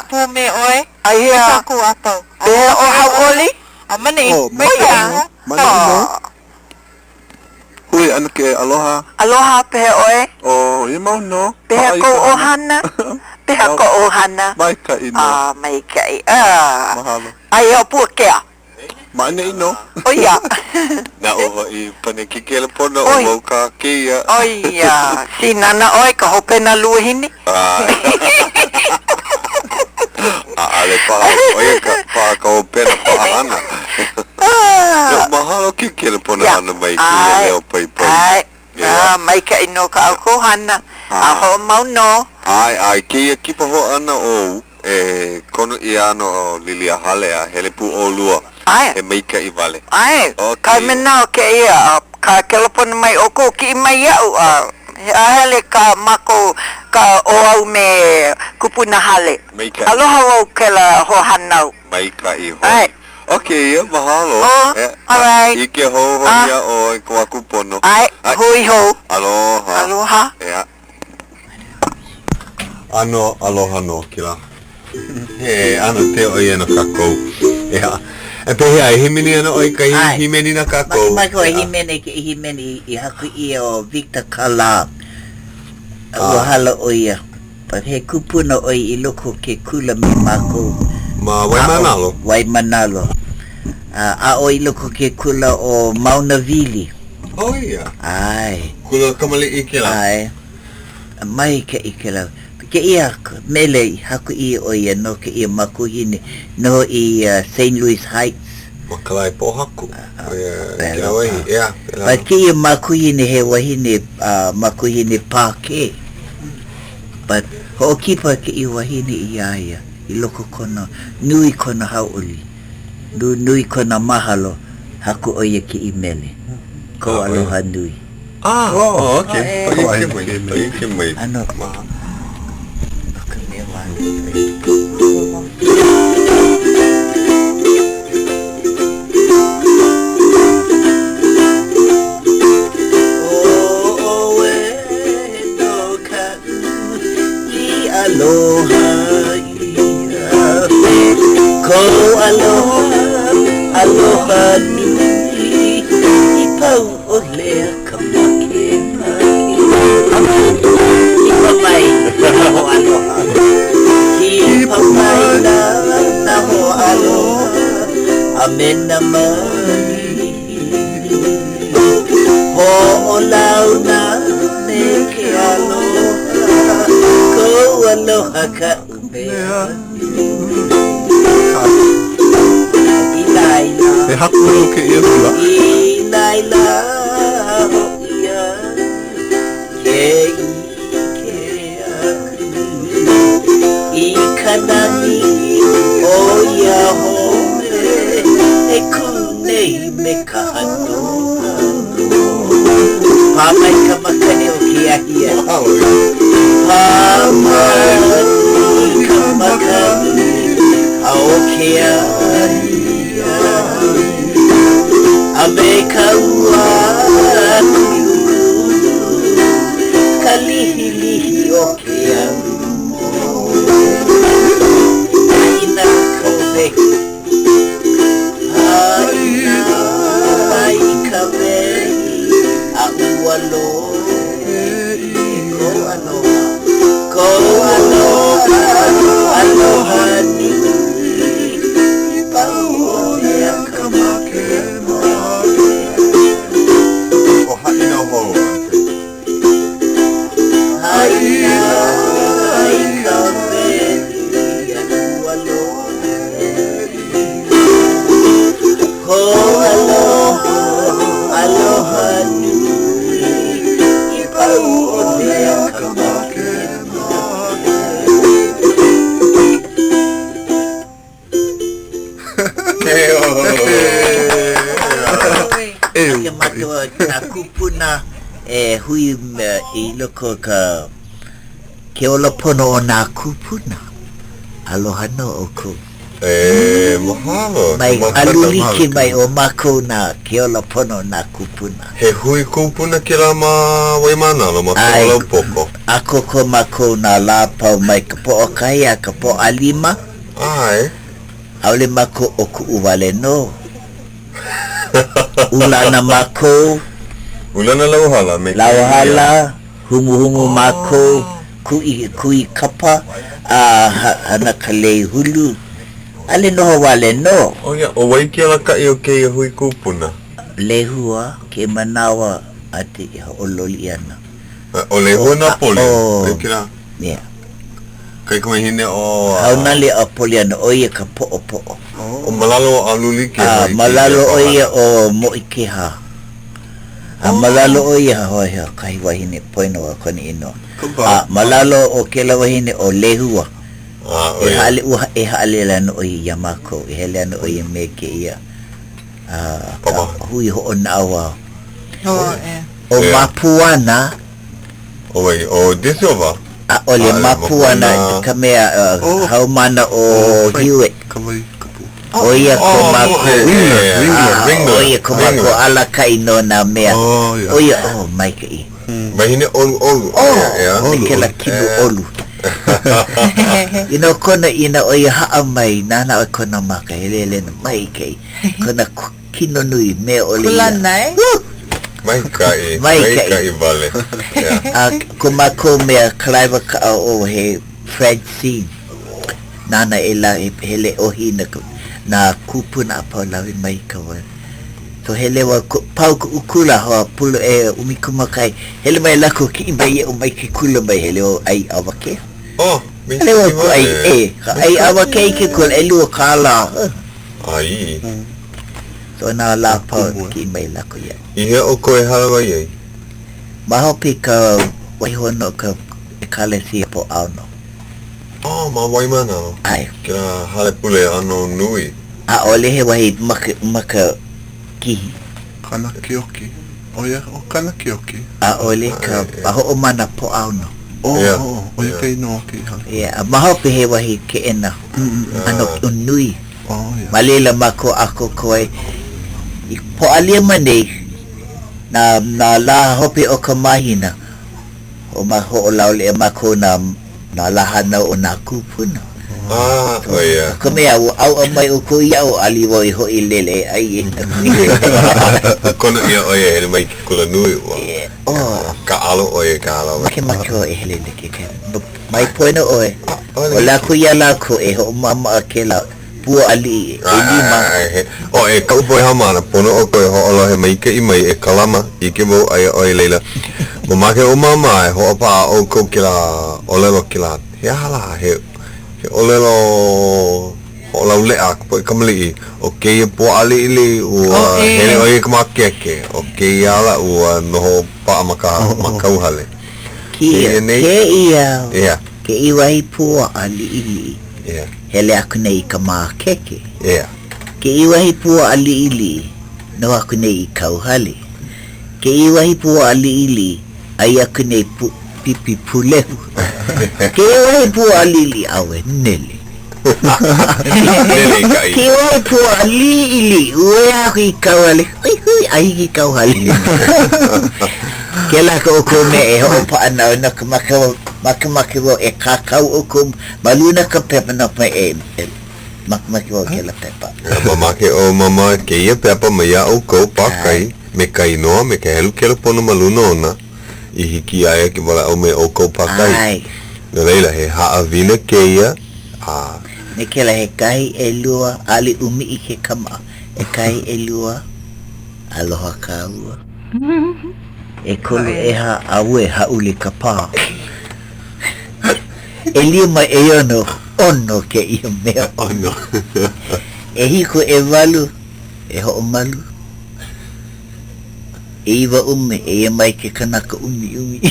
pu me oi ai hea. ku ato Pehe o Hauʻoli? amane mai no hui ana ke aloha Aloha pehe oe. ia mau no Pehe ko ohana. Pehe ko ohana. mai ka ino Mai kai. mahalo Ai o Puakea. mane ino O ia. na o I panekikele pona Oi. o ka kia O ia. Si nana oe ka hope na luhini. ale paha oia ka o pena paha ana mahalo kikele pona ana mai ki leo pai Ai. Mai ka ino ka au kohana. A ho mau no. ai kia kipa ho ana o kono I ano o lilia hale a hele pu o lua Ai. mai ka I vale Ai. Okay. Kai mena o ke ia. Ka kelopon mai o ko ki mai au. A hele ka mako ka o au me kupuna hale. mai ka Aloha wau ke la ho hanau. mai ka I ho Ai. okay mahalo Alright. ike ho ia o ko aku pono Ai. Hui ho. aloha Aloha. ya ano aloha no kila ano te o ia no kako ya pe ai himeni ano oi kai himeni na kako mai ko himeni I haku I o Victor Kala o hala oia pa he kupuna oi I loko ke kula me mako Ma Waimanalo. Waimanalo. A o i loko ke kula o Maunavili. Oh ia. Ai. Kula kamali ikela. Ai. Mai ke ikela. Ke ia mele haku I o ia no ke ia makuhine no I St. Louis Heights. Makalai po haku. Kila wahi, ia. But ke ia makuhine he wahine makuhine pake. But hoʻokipa ke I wahine I aia I loko kona nui kona hauʻoli. Nui kona mahalo haku o ia ke I mele. Ko aloha nui. Okay. Ikemai. Ano? Aloha, ko aloha, aloha nui, I pau o lea kamake I pamai na ho aloha, I pamai na ho aloha, amena mai, ho o launa me ke aloha, aloha ka umea Ilaila E haku ke ia tula Ilaila ho ia Ke I kanani o ia home E kunei me ka hanoa Pamai ka makane o ke ahia Pamai ka makane o ke ahia A me ka ua ka lihi o ke Ina ko vehi Ai ka vehi A ua lo Ko aloha Aloha ni Pau ia kamake O haina ho. Haina ai ka vehi Aloha Ko aloha Aloha ni Pau ia kamake Ke matua na kupuna hui I loko ka ke ola pono o nā kupuna aloha no o ko Mahalo. mai aluliki mai o mako na ke ola pono o nā kupuna He hui kupuna ki la ma Waimanalo ma kola poko. ako ko mako na la pau mai ka po o kai a ka po alima Ai. aule mako o ku uwale no ulana mako Ulana lauhala me. lauhala humu mako kui kapa hana kalei hulu ale no wale no Oh ya, o waiki ala ka I o ke hui kupuna. lehua ke manawa ate ololi ana O le hua na poli. Kira. yeah Kai kuma hine o. haunale a poli ana oia ka po O malalo aluli ke. malalo oia o moikeha malalo oia hoia kai wahine poino wa koni ino malalo o ke la wahine o lehua e hale la no oia yamako e hele no oia meke ia hui ho on awa o mapuana O wai, o disova. ole mapuana kamea haumana o hiwe oia ko mako oia ko mako ala kai no na mea oia maike Mahine olu. Kela kinu olu ino kona ina oia haa mai nana o kona maka helele na maike kona kino nui me ole Kulanai Maikai vale. ko mako mea klaiva ka o he Francine nana e la e hele ohi na kupuna pa lawi mai ka wa to hele wa pau ku ukula ho pulo e umikumakai hele mai la ko ki mai o mai ki kula mai hele o ai awake hele wa ko ai awake ki kul elu kala ai so na la pa ki mai la ko ya I he o koe Hawaii mahopi ka waihono ka kale si po auno ma waimana ai kira hale pule ano nui a ole he wahi maka ki Kana kioki. Oia o kana kioki. a ole ka paho o mana po auno Oia kei no ki. a mahopi he wahi ke ena ano unui malela mako ako koe po alia mane na la hopi o ka mahina o maho o laule mako na lahana o na kupuna oia ko mea au mai o ko ia o ali wo I ho I lele ai kona ia oia ele mai kula nui ka alo oia ka alo ke mako e hele ke mai poina oe o la ku ia la ko e ho mama ke la pu ali e lima o e kau boy hamana pono o ko ho olo he mai ke I mai e kalama I ke mo ai oia leila mo make o mama e ho pa o ko kila olelo kila he hala he olelo o laule ak po kamli o ke po ali ili o hele o ke makeke o ke ala o no pa makau hale ke ia ke I wai pu ali ili hele aku nei ka makeke ke I wai pu ali ili no aku nei kau hale ke I wai pu ali ili ai aku nei pipi pulehu ke wai pu alili awe nele ke wai pu alili ue aku I kawale ai ki kawale ke la ko me e ho pa ana na maka wo e kakau o kum maluna ka pepa na pa e maka wo ke la pepa mama ke o mama ke ia pepa mai o ko pa kai me kai no me ke helu ke pono maluna ona I hiki aia ki wala au me o ko pakai. Na leila he haawina keia. Me ke la he kai e lua ali umi I ke kama. E kai e lua aloha ka ua. E kolu e ha aue Hauʻoli Akaka. E lia mai e ono ke ia mea. Ono. E hiko e walu e ho malu. E iwa ume e mai ke kanaka umi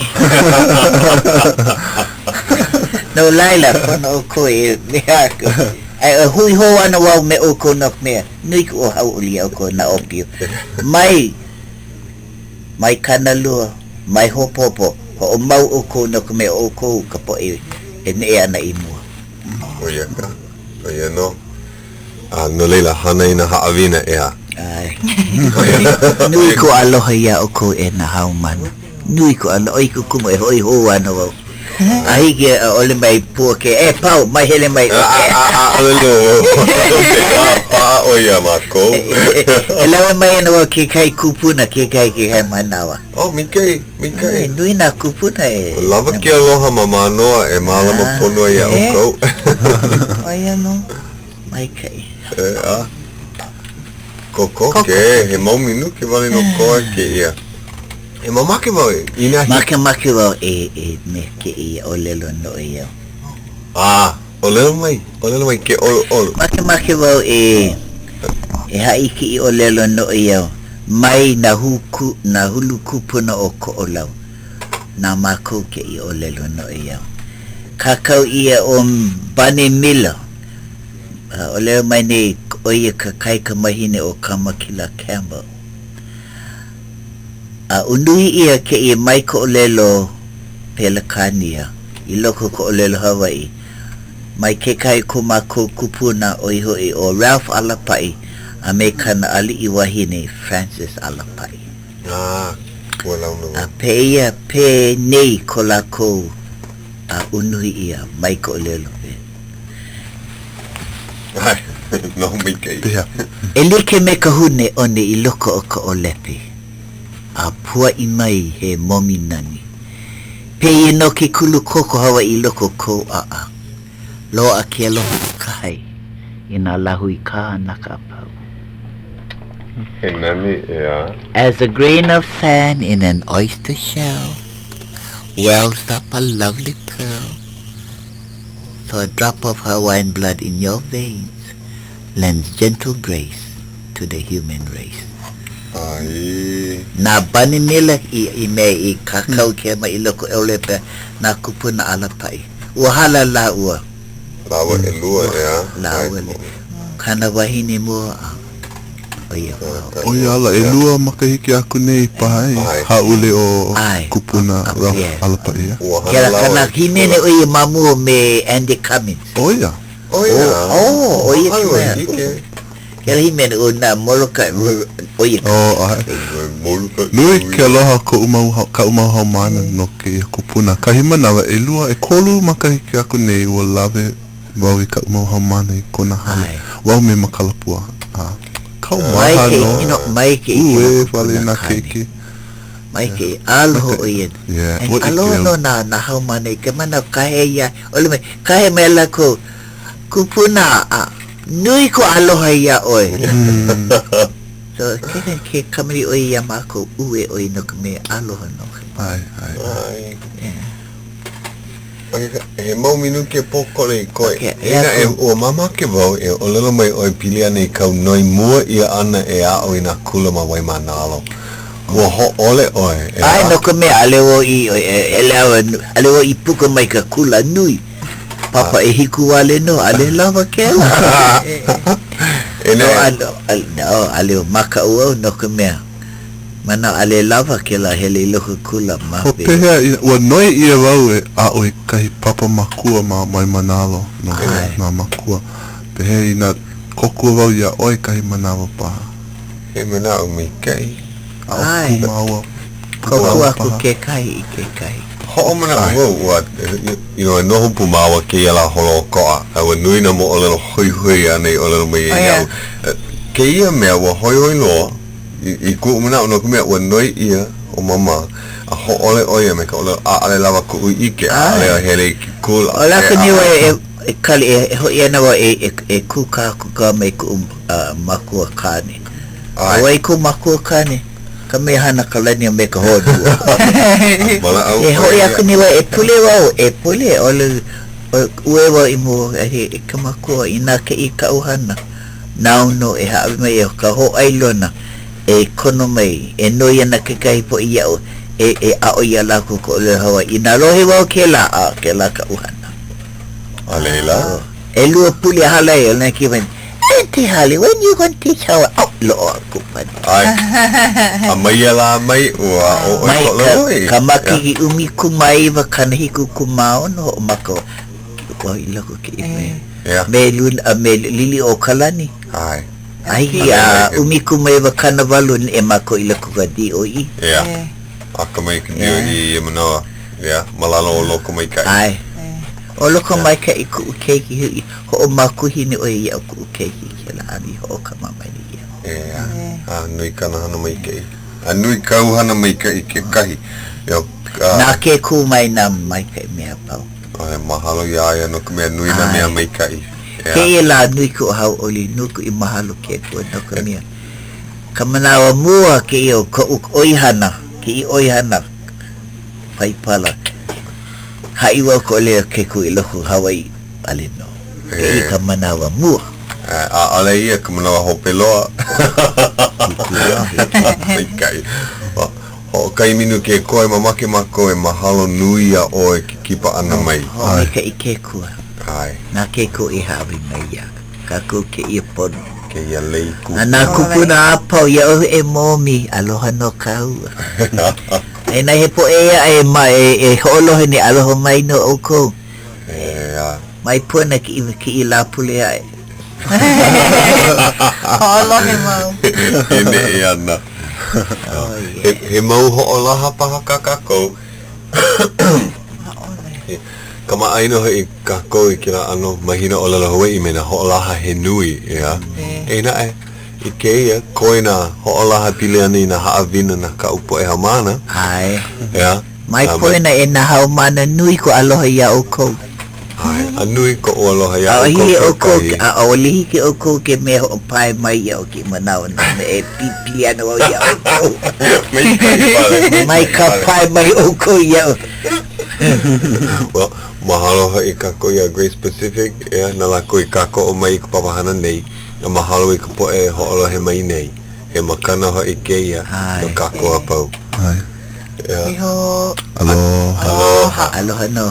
no laila kono o koe me hako ai hui ho ana wau me o kono me nui ko Hauʻoli o ko na opio mai kanalua mai hopopo ho mau o kono me o ko ka po e ne ana imua oia ka oia no no leila hana ina haawina ea nui ko aloha ia o ko e na haumana nui ko aloha i kukumo e hoi ho ana wau ahi ke ole mai puake e pau mai hele mai alelo oia mako e lawa mai ana wau ke kai kupuna ke kai manawa mikai nui na kupuna e lava ke aloha mamanoa e malama pono ia o ko oia no mai kai Koko ke he mau minu ke wale no koa ke ia e mamake wau ina make wau e me ke ia o lelo no ia o lelo mai ke olo make wau e hai ki o lelo no ia mai na hulu kupuna o ko o lau na mako ke ia o lelo no ia kakau ia o Bane Miller o leo mai nei oia ka kai ka mahine o Kamakila Campbell unui ia ke ia mai ko lelo Pelakania I loko ko lelo Hawaii mai ke kai ko mako kupuna o iho o Ralph Alapai a me kana ali I wahine Francis Alapai pe nei ko lako unui ia mai ko lelo no mikai e like me ka hune one I loko o ka olepe a pua I mai he momi nani pe no ke kulu koko Hawaii loko ko lo a ke aloha kai ina lahui ka nakapau. He nani, As a grain of sand in an oyster shell wells up a lovely pearl, so a drop of Hawaiian blood in your veins lends gentle grace to the human race. Ai. Na bani nila i me i kakau ke ma i loko eulepe na kupuna alapai. Wahala la ua. Lawa e lua, La ua le. Kana wahine mua. Oia ala e lua makahiki aku nei paha haule o kupuna alapai. Kera kana hinene o i mamu me Andy Cummins. Oia. Oia kua. Kera himene o na moloka oia. Nui ke aloha ka umau haumana no ke kupuna. Kahimanawa e lua e kolu makahiki aku nei ua lawe wau i ka umau haumana i kona hale. Wau me makalapua. Kau maha no. Maike Ue wale na keiki. Maike aloho oia. Aloho no na haumana i ke mana kahe ia. Ole me kahe me la ko kupuna nui ko aloha ia oe. So ke kamari oi ia mako ue oi no me aloha no. Ai. He mau minu ke pokole koe. Ina e o mama ke wau e o lelo mai oi pilia nei kau noi mua ia ana e a oi na kula ma wai manalo. Ua ho ole oi. Ai no me alewo i alewo i puka mai ka kula nui. Papa e hiku ale no ale lava kela. No ale maka ua no ke mea. Mana ale lava kela hele loko kula mape. O pehea ua noi ia wau e a oi kahi papa makua ma mai manalo no na makua. Pehea ina kokua wau ia oi kahi manawa paha. He mena o mi kei. A o kumaua. Kokua ku ke kai i ke kai. Ho mana ua noho pumawa ke ia la holo koa. Awa nui na mo o lelo hui anei o lelo mai e iau. Ke ia mea ua hoi loa. I ku mana o no kumea ua noi ia o mama a ho ole oia me ka ole a ale lava ku ike a ale a hele ki kula. Ola kaniwa e kali e ho ia nawa e kuka me ku makua kane. Awa i ku makua kane. Ka me hana kalani me ka hodu. E ho ia kaniwa e pule ole uewa i mo e ka makua ina ke i ka uhana. Nauno e hawe mai e ka ho ailona. E kono mai e noi ana ke kai po ia e a o ia la ko le Hawai'i na lohe wau ke la ka uhana Alela e lua puli Hale na ki ven te Hale when you going to teach how lo ko pan ai a mai la mai o ko ka maki umi kumai wa kanhi ku kumao no mako ko ila ko ki me lun me lili o kalani ai umiku mai wa kanavalu e mako ila kukadi o i. Aka mai ki dio i manoa. Malalo o loko mai kai. Ai. O loko mai kai ku ukeiki ho o maku hini o i au ku ukeiki ke la ani ho o kama mai ni ia. Nui kana hana mai kai. Nui kau hana mai kai ke kahi. Na ke ku mai na mai kai mea pau. Mahalo ia no kumea nui na mea mai kai. Ke la nui ku Hauʻoli nuku i mahalo ke ku no ka mea. Ka manawa mua ke i o ka oihana, ke i oihana paipala. Haiwa ko lea ke ku i loko Hawai'i ale no. Ke i ka manawa mua. Ale ia ka manawa hopeloa. Kai. O kai minu ke koe mamake mako e mahalo nui a oe ki kipa ana mai. Ai ka i ke kua. Ai. Na ke ko i hawi mai ia. Ka ku ke i pono. Ke ia lei ku. Ana kupuna apau ia o e momi aloha no kau. E na he po e mai e holohe ni aloha mai no o ko. Mai puna ki i la pule ai. Holohe mau. Ine e ana. He mau ho'olaha paha kakako. Kama aino he kako i kira ano mahina o lala Hawai'i me na ho'olaha he nui, ia. E na i keia koe na ho'olaha pileani na haawina na ka upo e hamana. Ai. Ia. Mai koe na e na haumana nui ko aloha ia o kou. Ai. Anui ko aloha ia A o hi o ko kahi. a o lihi ke o ko ke me o pai mai o ki manao na me e pipi ana o ia o ko. Mai ka pai mai o ko ia. Well, mahalo ha I kako ia Great Pacific e na lako I kako o mai ka papahana nei. Na mahalo I ka po e ho'olohe mai nei. E makana ha I ke ia no kako a pau. Ai. Yeah. Iho. Aloha. Aloha no.